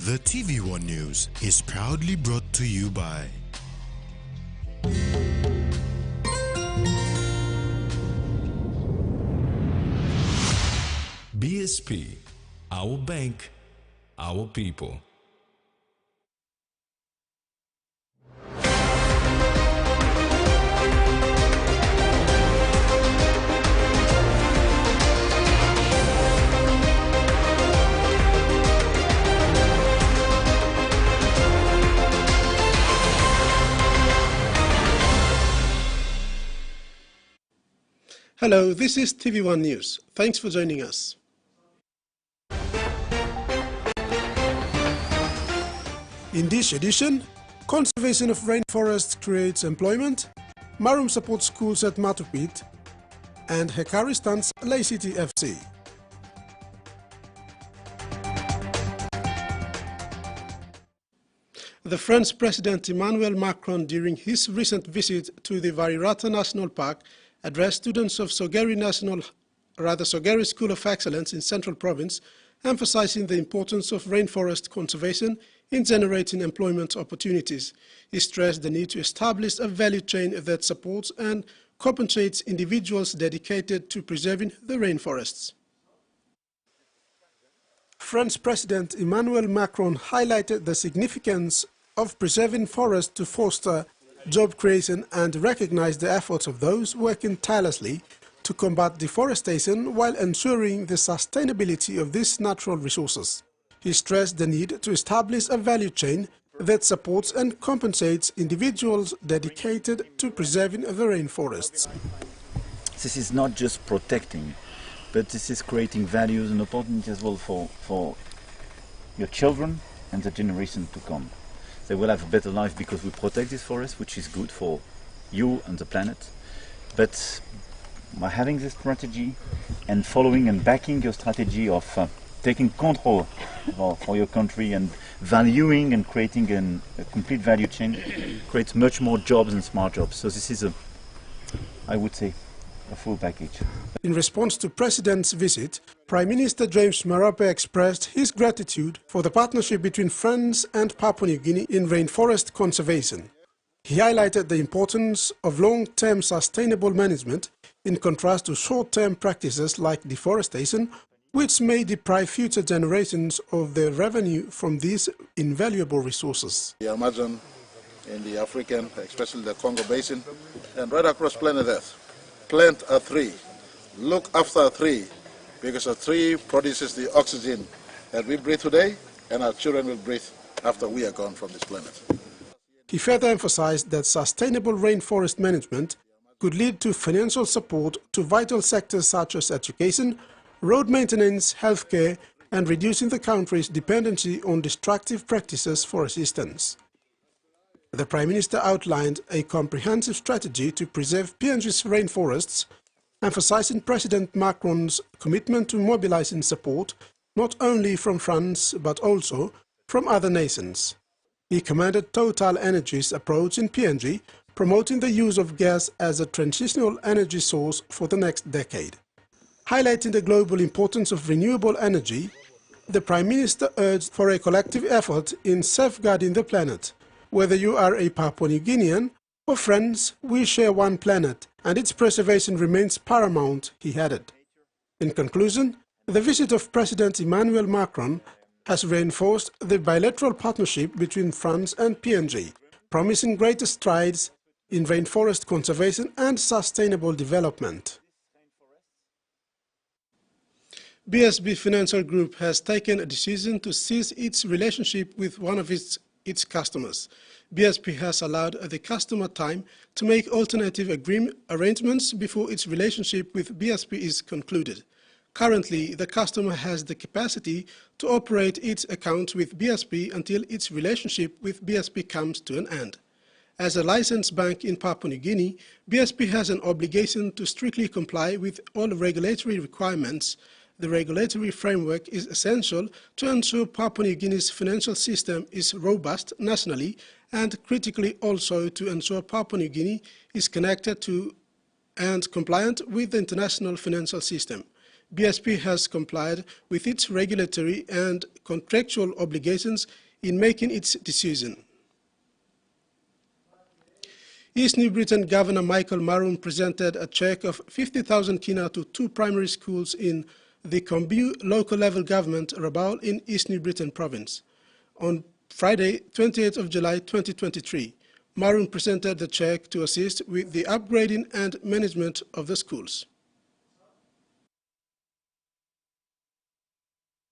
The TVWAN News is proudly brought to you by BSP, our bank, our people. Hello, this is TVWAN News. Thanks for joining us. In this edition, conservation of rainforests creates employment, Marum supports schools at Matupit, and Hekari stunts Lay City FC. The French President Emmanuel Macron, during his recent visit to the Varirata National Park, addressed students of Sogeri School of Excellence in Central Province, emphasizing the importance of rainforest conservation in generating employment opportunities. He stressed the need to establish a value chain that supports and compensates individuals dedicated to preserving the rainforests. French President Emmanuel Macron highlighted the significance of preserving forests to foster job creation and recognized the efforts of those working tirelessly to combat deforestation while ensuring the sustainability of these natural resources. He stressed the need to establish a value chain that supports and compensates individuals dedicated to preserving the rainforests. This is not just protecting, but this is creating values and opportunities as well for your children and the generation to come. They will have a better life because we protect this forest, which is good for you and the planet. But by having this strategy and following and backing your strategy of taking control for your country and valuing and creating a complete value chain creates much more jobs and smart jobs. So this is I would say, a full package. In response to President's visit, Prime Minister James Marape expressed his gratitude for the partnership between France and Papua New Guinea in rainforest conservation. He highlighted the importance of long-term sustainable management in contrast to short-term practices like deforestation, which may deprive future generations of their revenue from these invaluable resources. The Amazon in the African, especially the Congo Basin, and right across planet Earth. Plant a tree, look after a tree, because a tree produces the oxygen that we breathe today and our children will breathe after we are gone from this planet. He further emphasized that sustainable rainforest management could lead to financial support to vital sectors such as education, road maintenance, healthcare, and reducing the country's dependency on destructive practices for assistance. The Prime Minister outlined a comprehensive strategy to preserve PNG's rainforests, emphasizing President Macron's commitment to mobilizing support not only from France but also from other nations. He commended Total Energy's approach in PNG, promoting the use of gas as a transitional energy source for the next decade. Highlighting the global importance of renewable energy, the Prime Minister urged for a collective effort in safeguarding the planet. Whether you are a Papua New Guinean or friends, we share one planet, and its preservation remains paramount, he added. In conclusion, the visit of President Emmanuel Macron has reinforced the bilateral partnership between France and PNG, promising greater strides in rainforest conservation and sustainable development. BSB Financial Group has taken a decision to cease its relationship with one of its customers. BSP has allowed the customer time to make alternative arrangements before its relationship with BSP is concluded. Currently, the customer has the capacity to operate its account with BSP until its relationship with BSP comes to an end. As a licensed bank in Papua New Guinea, BSP has an obligation to strictly comply with all regulatory requirements. The regulatory framework is essential to ensure Papua New Guinea's financial system is robust nationally and critically also to ensure Papua New Guinea is connected to and compliant with the international financial system. BSP has complied with its regulatory and contractual obligations in making its decision. East New Britain Governor Michael Maroon presented a cheque of 50,000 kina to 2 primary schools in the Kombu local level government, Rabaul, in East New Britain province. On Friday, 28th of July 2023, Maroon presented the cheque to assist with the upgrading and management of the schools.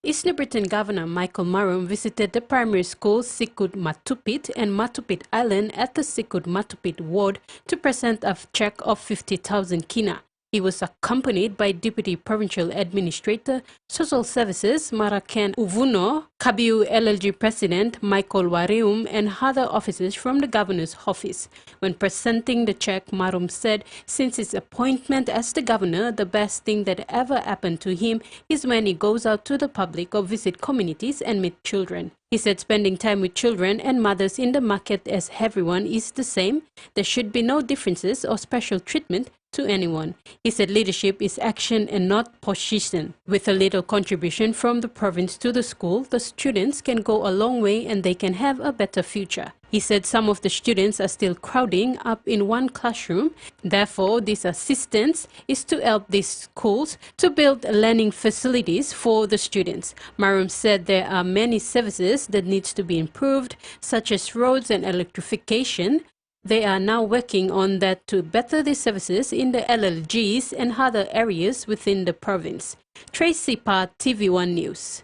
East New Britain Governor Michael Maroon visited the primary schools Sikud Matupit and Matupit Island at the Sikud Matupit ward to present a cheque of 50,000 kina. He was accompanied by Deputy Provincial Administrator, Social Services Maraken Uvuno, Kabiu LLG President Michael Warium, and other officers from the Governor's office. When presenting the cheque, Maroon said since his appointment as the Governor, the best thing that ever happened to him is when he goes out to the public or visit communities and meet children. He said spending time with children and mothers in the market as everyone is the same. There should be no differences or special treatment to anyone. He said leadership is action and not position. With a little contribution from the province to the school, the students can go a long way and they can have a better future. He said some of the students are still crowding up in one classroom. Therefore, this assistance is to help these schools to build learning facilities for the students. Maroon said there are many services that needs to be improved, such as roads and electrification. They are now working on that to better the services in the LLGs and other areas within the province. Tracy Pa, TV1 News.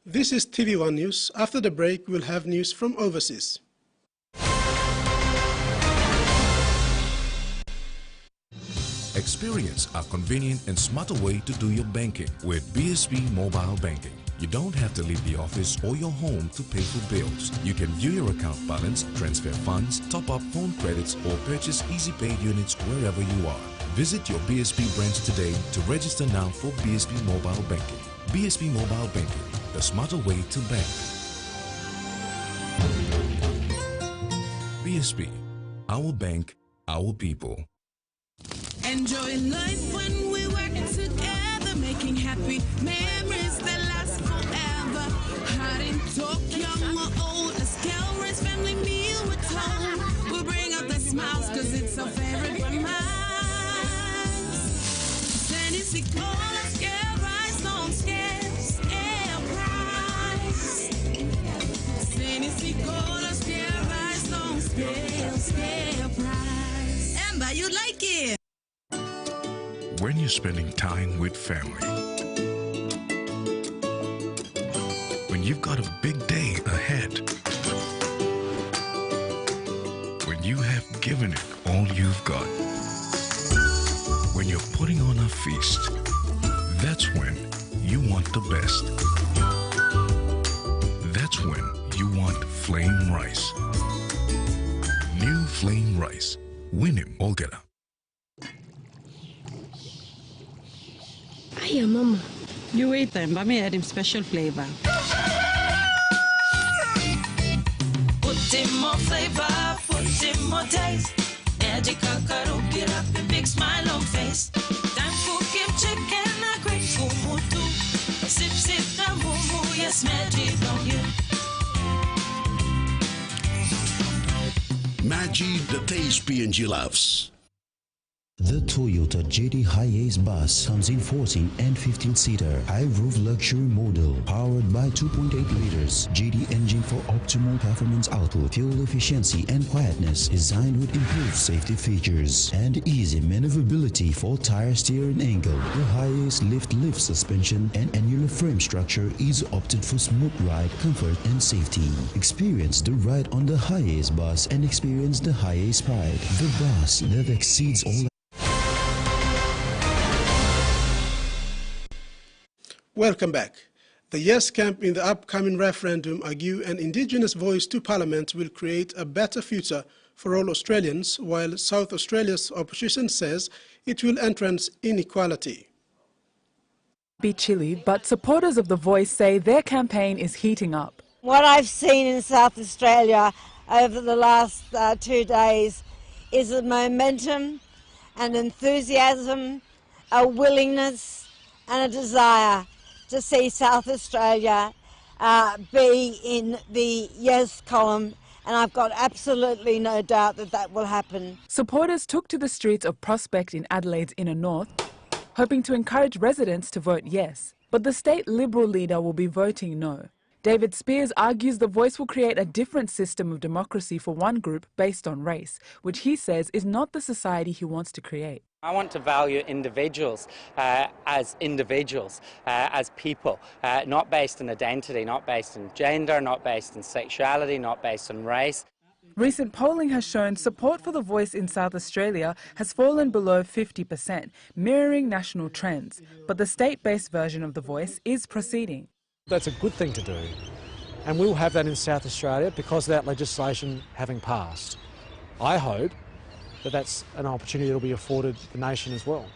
This is TV1 News. After the break, we'll have news from overseas. Experience a convenient and smarter way to do your banking with BSP Mobile Banking. You don't have to leave the office or your home to pay for bills. You can view your account balance, transfer funds, top up phone credits, or purchase Easy Pay units wherever you are. Visit your BSP branch today to register now for BSP Mobile Banking. BSP Mobile Banking, the smarter way to bank. BSP, our bank, our people. Enjoy life when we work together, making happy memories that last forever. Hot in talk, young or old, a scale-raised family meal with home. We'll bring out the smiles cause it's our favorite from us. Tennessee Cola, scale rice, don't scale price. Tennessee Cola, scale rice, don't scale price. Amber, you like it? When you're spending time with family, when you've got a big day ahead, when you have given it all you've got, when you're putting on a feast, that's when you want the best. That's when you want flame rice. New flame rice. Win him, Olgeta. Hiya, Mama. You wait then, but me add him special flavor. Put in more flavor, put in more taste. Magical cuddle, get up a big smile on face. Time for give chicken a great fumu too. Sip, sip, the moo, yes, magic on you. Magic, the taste PNG loves. The Toyota JD Hiace bus comes in 14 and 15-seater high-roof luxury model powered by 2.8 liters JD engine for optimal performance output, fuel efficiency and quietness, designed with improved safety features and easy maneuverability for tire steering angle. The Hiace lift suspension and annular frame structure is opted for smooth ride, comfort and safety. Experience the ride on the Hiace bus and experience the Hiace pride, the bus that exceeds all. Welcome back. The Yes camp in the upcoming referendum argue an Indigenous voice to Parliament will create a better future for all Australians, while South Australia's opposition says it will entrench inequality. Be chilly, but supporters of the Voice say their campaign is heating up. What I've seen in South Australia over the last 2 days is a momentum and enthusiasm a willingness and a desire to see South Australia be in the yes column, and I've got absolutely no doubt that that will happen. Supporters took to the streets of Prospect in Adelaide's inner north, hoping to encourage residents to vote yes. But the state Liberal leader will be voting no. David Spears argues the Voice will create a different system of democracy for one group based on race, which he says is not the society he wants to create. I want to value individuals, as people, not based on identity, not based on gender, not based on sexuality, not based on race. Recent polling has shown support for the Voice in South Australia has fallen below 50%, mirroring national trends. But the state-based version of the Voice is proceeding. That's a good thing to do, and we'll have that in South Australia because of that legislation having passed. I hope that that's an opportunity that will be afforded the nation as well.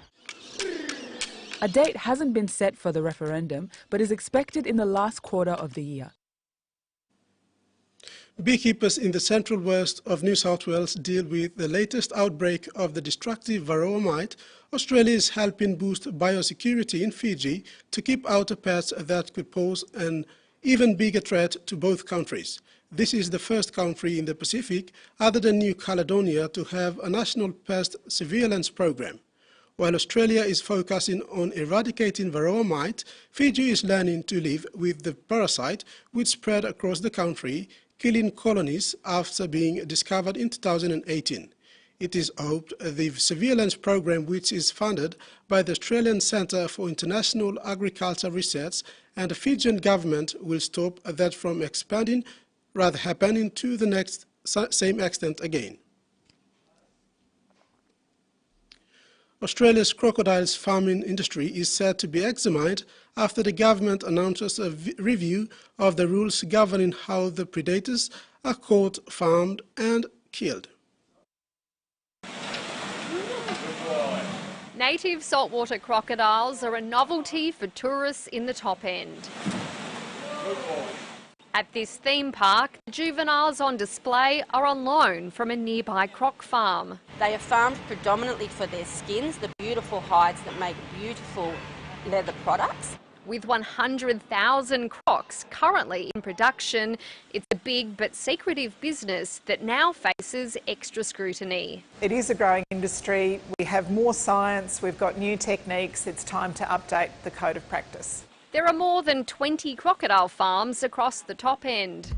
A date hasn't been set for the referendum, but is expected in the last quarter of the year. Beekeepers in the central west of New South Wales deal with the latest outbreak of the destructive varroa mite. Australia is helping boost biosecurity in Fiji to keep out pests that could pose an even bigger threat to both countries. This is the first country in the Pacific, other than New Caledonia, to have a national pest surveillance program. While Australia is focusing on eradicating varroa mite, Fiji is learning to live with the parasite, which spread across the country, killing colonies after being discovered in 2018. It is hoped the surveillance program, which is funded by the Australian Centre for International Agriculture Research and the Fijian government, will stop that from expanding, rather happening to the next same extent again. Australia's crocodiles farming industry is said to be examined after the government announces a review of the rules governing how the predators are caught, farmed and killed. Native saltwater crocodiles are a novelty for tourists in the top end. At this theme park, the juveniles on display are on loan from a nearby croc farm. They are farmed predominantly for their skins, the beautiful hides that make beautiful leather products. With 100,000 crocs currently in production, it's a big but secretive business that now faces extra scrutiny. It is a growing industry. We have more science, we've got new techniques. It's time to update the code of practice. There are more than 20 crocodile farms across the top end.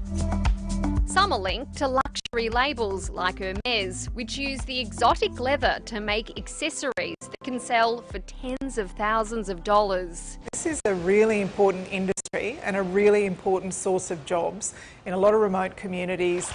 Some are linked to luxury labels like Hermes, which use the exotic leather to make accessories that can sell for tens of thousands of dollars. This is a really important industry and a really important source of jobs in a lot of remote communities.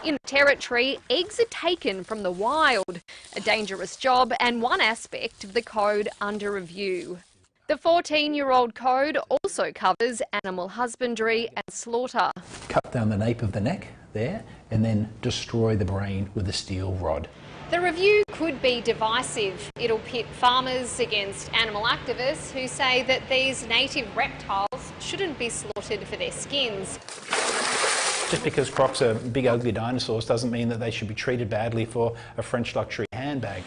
In the Territory, eggs are taken from the wild, a dangerous job and one aspect of the code under review. The 14-year-old code also covers animal husbandry and slaughter. Cut down the nape of the neck there and then destroy the brain with a steel rod. The review could be divisive. It'll pit farmers against animal activists who say that these native reptiles shouldn't be slaughtered for their skins. Just because crocs are big ugly dinosaurs doesn't mean that they should be treated badly for a French luxury handbag.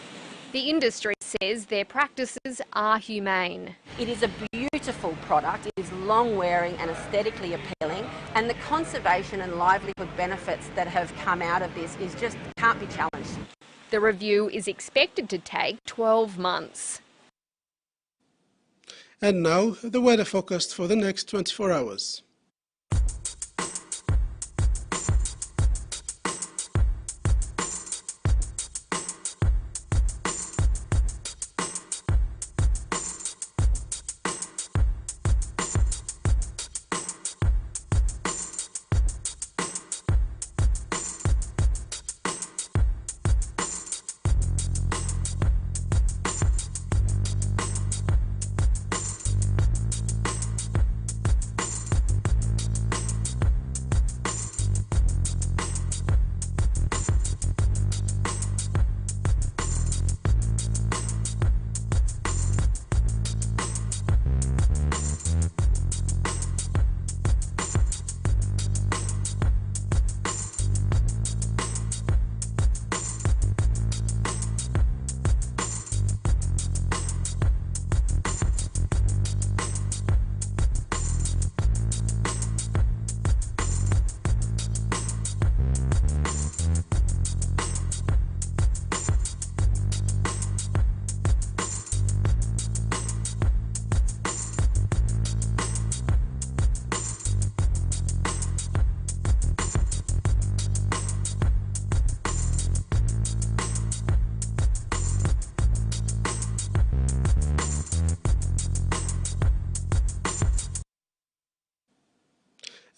The industry says their practices are humane. It is a beautiful product, it is long wearing and aesthetically appealing, and the conservation and livelihood benefits that have come out of this can't be challenged. The review is expected to take 12 months. And now the weather forecast for the next 24 hours.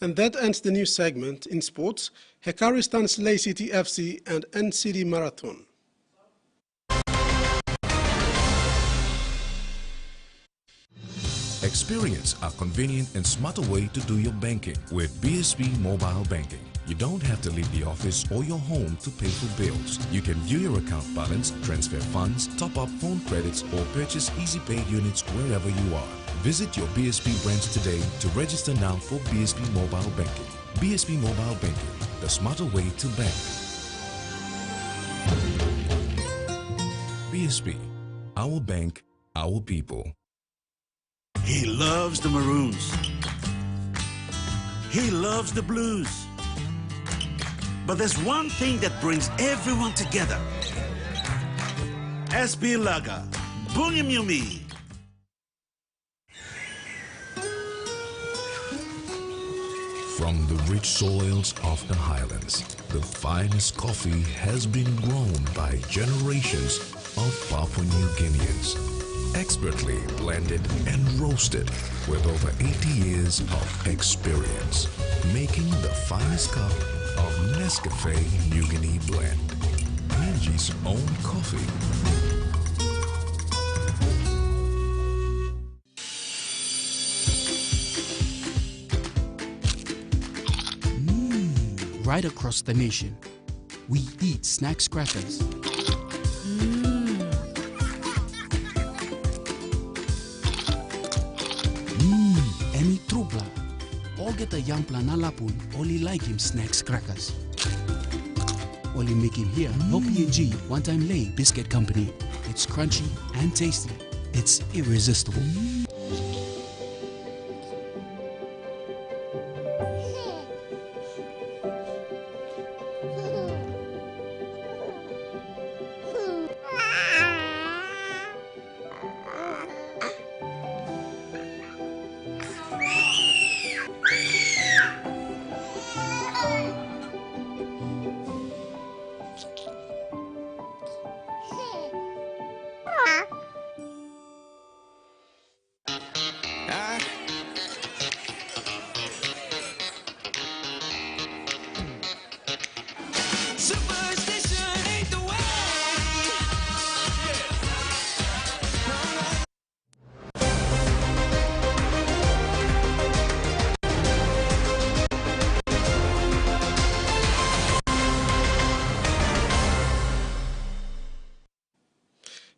And that ends the news segment. In sports, Hekari stuns Lay City FC and NCD Marathon. Experience a convenient and smarter way to do your banking with BSB Mobile Banking. You don't have to leave the office or your home to pay for bills. You can view your account balance, transfer funds, top up phone credits, or purchase easy paid units wherever you are. Visit your BSB branch today to register now for BSB Mobile Banking. BSB Mobile Banking, the smarter way to bank. BSB, our bank, our people. He loves the Maroons. He loves the Blues. But there's one thing that brings everyone together. SB Lager, Bungimyumi. From the rich soils of the highlands, the finest coffee has been grown by generations of Papua New Guineans. Expertly blended and roasted with over 80 years of experience, making the finest cup of Nescafe New Guinea blend. PNG's own coffee. Right across the nation, we eat snacks crackers. Emi trupla. All get a yampla na lapun, only like him snacks crackers. Only make him here, no PNG, one-time lay biscuit company. It's crunchy and tasty. It's irresistible.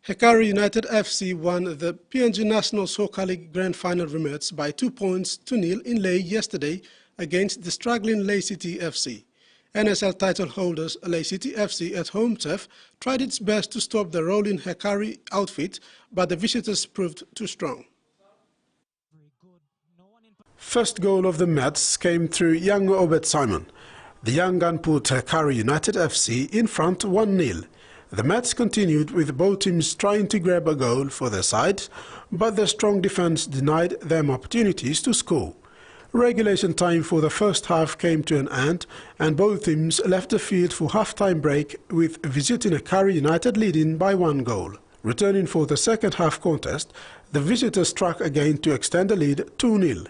Hekari United FC won the PNG National Soccer League Grand Final rematch by 2 points to nil in Lay yesterday against the struggling Lay City FC. NSL title holders Lay City FC at home turf tried its best to stop the rolling Hekari outfit, but the visitors proved too strong. First goal of the match came through young Obed Simon. The young gun put Hekari United FC in front 1-0. The match continued with both teams trying to grab a goal for their sides, but their strong defense denied them opportunities to score. Regulation time for the first half came to an end, and both teams left the field for half-time break, with visiting Hekari United leading by 1 goal. Returning for the second half contest, the visitors struck again to extend the lead 2-0.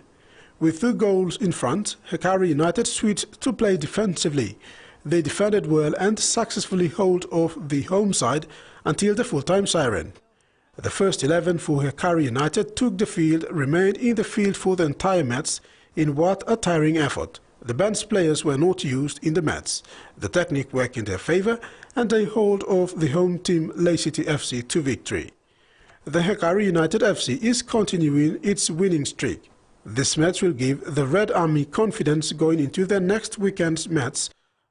With 2 goals in front, Hekari United switched to play defensively. They defended well and successfully held off the home side until the full-time siren. The first 11 for Hekari United took the field, remained in the field for the entire match in what a tiring effort. The bench players were not used in the match. The technique worked in their favour and they hold off the home team Lay City FC to victory. The Hekari United FC is continuing its winning streak. This match will give the Red Army confidence going into their next weekend's match.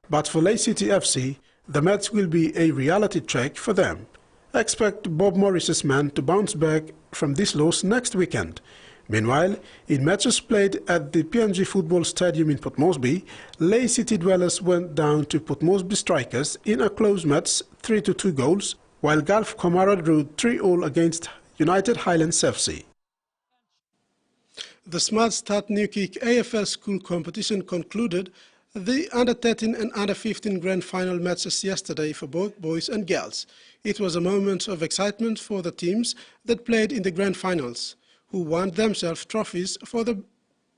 But for Lay City FC, the match will be a reality check for them. Expect Bob Morris's men to bounce back from this loss next weekend. Meanwhile, in matches played at the PNG Football Stadium in Port Moresby, Lay City dwellers went down to Port Moresby Strikers in a close match 3-2 goals, while Gulf Komara drew 3-3 against United Highlands FC. The Smart Start New Kick AFL School competition concluded the Under-13 and Under-15 Grand Final matches yesterday for both boys and girls. It was a moment of excitement for the teams that played in the Grand Finals, who won themselves trophies for the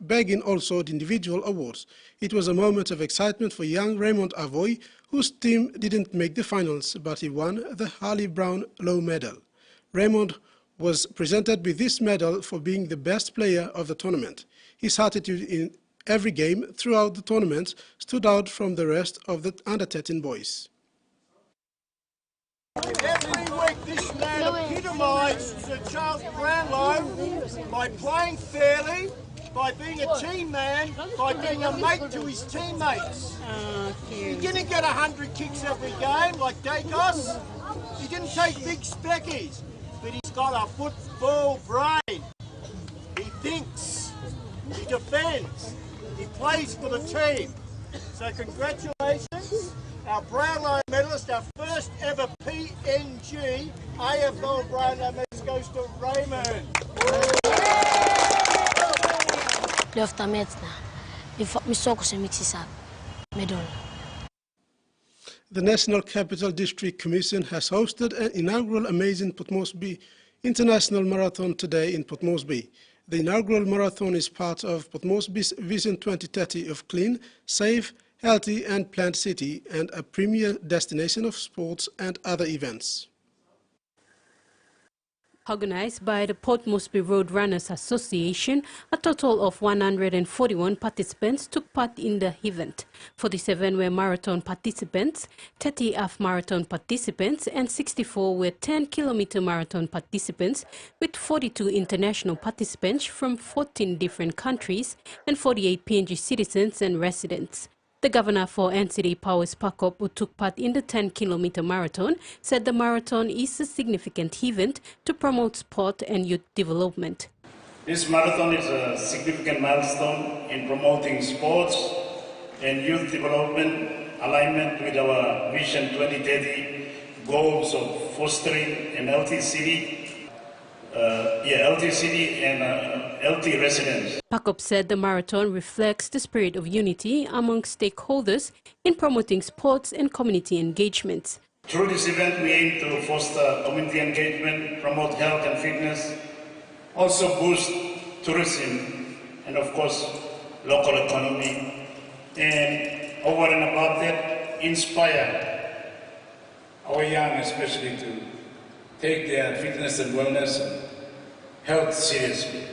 bagging also the individual awards. It was a moment of excitement for young Raymond Avoy, whose team didn't make the finals, but he won the Harley Brown Low Medal. Raymond was presented with this medal for being the best player of the tournament. His attitude in every game throughout the tournament stood out from the rest of the under-13 boys. Every week this man epitomises the Charles Brownlow by playing fairly, by being a team man, by being a mate to his teammates. He didn't get 100 kicks every game like Dacos. He didn't take big speckies, but he's got a football brain. He thinks, he defends, he plays for the team. So congratulations, our Brownlow medalist, our first ever PNG AFL Brownlow medalist goes to Raymond. The National Capital District Commission has hosted an inaugural Amazing Port Moresby International Marathon today in Port Moresby. The inaugural marathon is part of Port Moresby's Vision 2030 of clean, safe, healthy and planned city and a premier destination of sports and other events. Organized by the Port Moresby Road Runners Association, a total of 141 participants took part in the event. 47 were marathon participants, 30 half marathon participants, and 64 were 10-kilometer marathon participants, with 42 international participants from 14 different countries and 48 PNG citizens and residents. The governor for NCD Powers Pakop, who took part in the 10-kilometer marathon, said the marathon is a significant event to promote sport and youth development. This marathon is a significant milestone in promoting sports and youth development, alignment with our Vision 2030 goals of fostering an healthy city, and healthy residents. Pakop said the marathon reflects the spirit of unity among stakeholders in promoting sports and community engagement. Through this event, we aim to foster community engagement, promote health and fitness, also boost tourism, and of course, local economy, and over and above that, inspire our young especially to take their fitness and wellness and health seriously.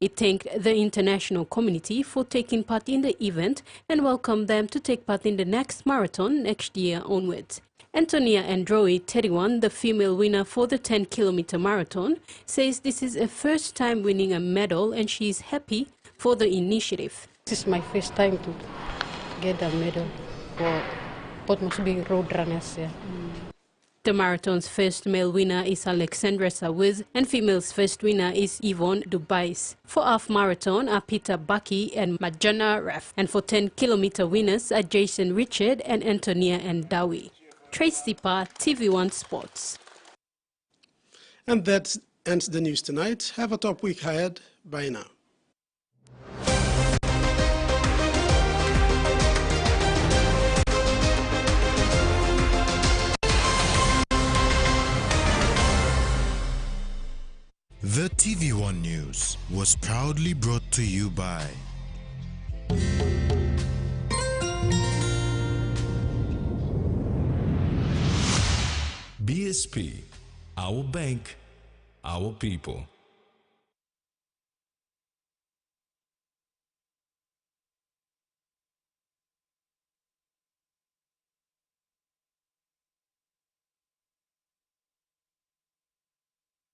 It thanked the international community for taking part in the event and welcomed them to take part in the next marathon next year onwards. Antonia Android, 31, the female winner for the 10-kilometer marathon, says this is her first time winning a medal and she is happy for the initiative. This is my first time to get a medal for Port Moresby Road Runners. Yeah. The marathon's first male winner is Alexandra Sawiz and female's first winner is Yvonne Dubais. For half marathon are Peter Bucky and Majana Raf. And for 10-kilometer winners are Jason Richard and Antonia Ndawi. Tracy Pa, TV1 Sports. And that ends the news tonight. Have a top week ahead. Bye now. The TVWAN News was proudly brought to you by BSP, our bank, our people.